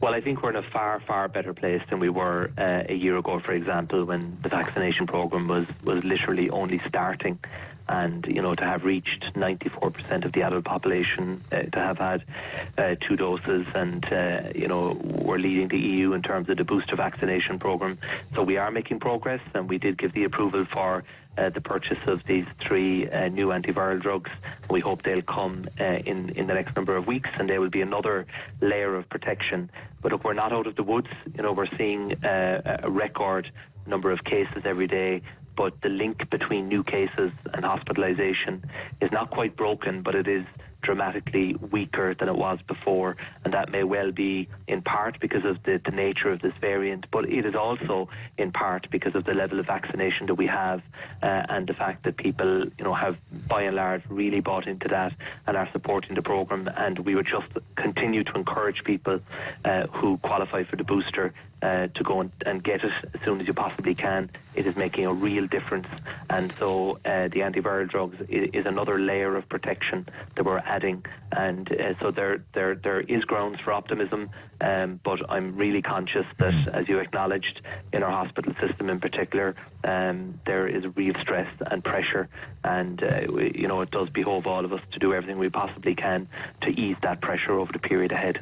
Well, I think we're in a far, far better place than we were a year ago, for example, when the vaccination programme was literally only starting. And, to have reached 94% of the adult population, to have had 2 doses, and, we're leading the EU in terms of the booster vaccination programme. So we are making progress, and we did give the approval for the purchase of these 3 new antiviral drugs. We hope they'll come in the next number of weeks, and they will be another layer of protection. But look, we're not out of the woods. We're seeing a record number of cases every day, but the link between new cases and hospitalisation is not quite broken, but it is dramatically weaker than it was before, and that may well be in part because of the nature of this variant, but it is also in part because of the level of vaccination that we have, and the fact that people have by and large really bought into that and are supporting the programme. And we would just continue to encourage people who qualify for the booster to go and get it as soon as you possibly can. It is making a real difference, and so the antiviral drugs is another layer of protection that we're adding, and so there is grounds for optimism, but I'm really conscious that, as you acknowledged, in our hospital system in particular, there is real stress and pressure, and it does behove all of us to do everything we possibly can to ease that pressure over the period ahead.